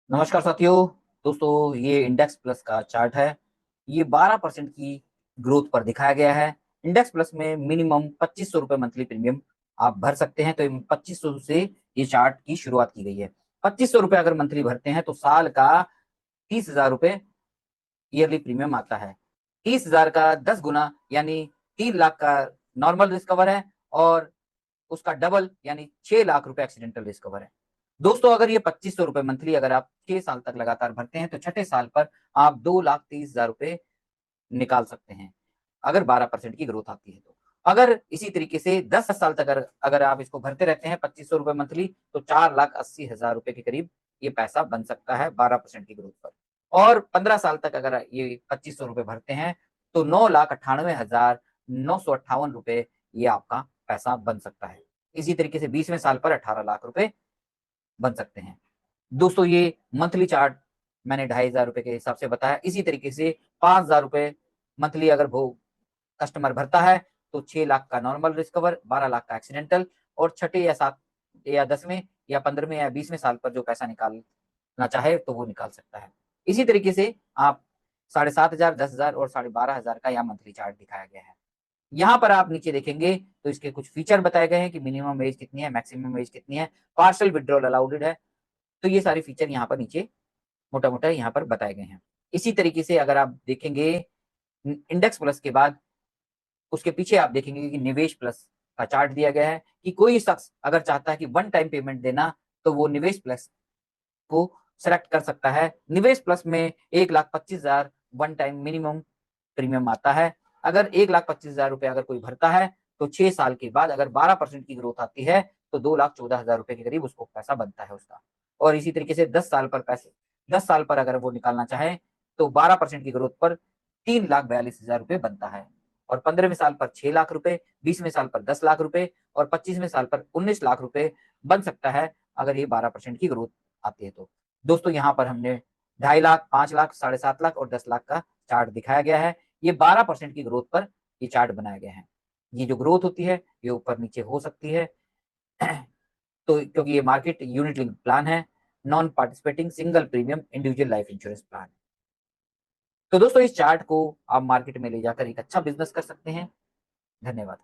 नमस्कार साथियों। दोस्तों ये इंडेक्स प्लस का चार्ट है। ये 12% की ग्रोथ पर दिखाया गया है। इंडेक्स प्लस में मिनिमम 2500 रुपए मंथली प्रीमियम आप भर सकते हैं। तो 2500 से ये चार्ट की शुरुआत की गई है। 2500 रुपए अगर मंथली भरते हैं तो साल का 30,000 रुपए ईयरली प्रीमियम आता है। 30,000 का 10 गुना यानी 3 लाख का नॉर्मल रिस्क कवर है और उसका डबल यानी 6 लाख रुपए एक्सीडेंटल रिस्क कवर है। दोस्तों अगर ये 2500 रुपए मंथली अगर आप 6 साल तक लगातार भरते हैं तो छठे साल पर आप 2,30,000 रुपए निकाल सकते हैं, अगर 12% की ग्रोथ आती है तो। अगर इसी तरीके से 10 साल तक अगर अगर आप इसको भरते रहते हैं 2500 रुपए मंथली, तो 4,80,000 रुपए के करीब ये पैसा बन सकता है 12% की ग्रोथ पर। और 15 साल तक अगर ये 2500 रुपए भरते हैं तो 9,98,958 रुपए ये आपका पैसा बन सकता है। इसी तरीके से 20वें साल पर 18 लाख रुपए बन सकते हैं। दोस्तों ये मंथली चार्ट मैंने 2,500 रुपए के हिसाब से बताया। इसी तरीके से 5,000 रुपए मंथली अगर वो कस्टमर भरता है तो 6 लाख का नॉर्मल रिस्क कवर, 12 लाख का एक्सीडेंटल, और छठे या सात या 10वें या 15वें या 20वें साल पर जो पैसा निकालना चाहे तो वो निकाल सकता है। इसी तरीके से आप 7,500, 10,000 और 12,500 का यहाँ मंथली चार्ट दिखाया गया है। यहाँ पर आप नीचे देखेंगे तो इसके कुछ फीचर बताए गए हैं कि मिनिमम एज कितनी है, मैक्सिमम एज कितनी है, पार्शियल विड्रॉल अलाउडेड है। तो ये सारे फीचर यहाँ पर नीचे मोटा-मोटा यहाँ पर बताए गए हैं। इसी तरीके से अगर आप देखेंगे इंडेक्स प्लस के बाद उसके पीछे आप देखेंगे कि निवेश प्लस का चार्ट दिया गया है कि कोई शख्स अगर चाहता है कि वन टाइम पेमेंट देना तो वो निवेश प्लस को सेलेक्ट कर सकता है। निवेश प्लस में 1,25,000 वन टाइम मिनिमम प्रीमियम आता है। अगर 1,25,000 रुपए अगर कोई भरता है तो 6 साल के बाद अगर 12% की ग्रोथ आती है तो 2,14,000 रुपए के करीब उसको पैसा बनता है उसका। और इसी तरीके से 10 साल पर अगर वो निकालना चाहे तो 12% की ग्रोथ पर 3,42,000 रुपए बनता है। और 15वें साल पर 6 लाख रुपए, 20वें साल पर 10 लाख रुपए और 25वें साल पर 19 लाख रुपए बन सकता है अगर ये 12% की ग्रोथ आती है तो। दोस्तों यहाँ पर हमने 2.5 लाख, 5 लाख, 7.5 लाख और 10 लाख का चार्ट दिखाया गया है। ये 12% की ग्रोथ पर ये चार्ट बनाया गया है। ये जो ग्रोथ होती है ये ऊपर नीचे हो सकती है तो क्योंकि ये मार्केट यूनिट लिंक प्लान है, non participating single premium individual life insurance plan. तो दोस्तों इस चार्ट को आप मार्केट में ले जाकर एक अच्छा बिजनेस कर सकते हैं। धन्यवाद।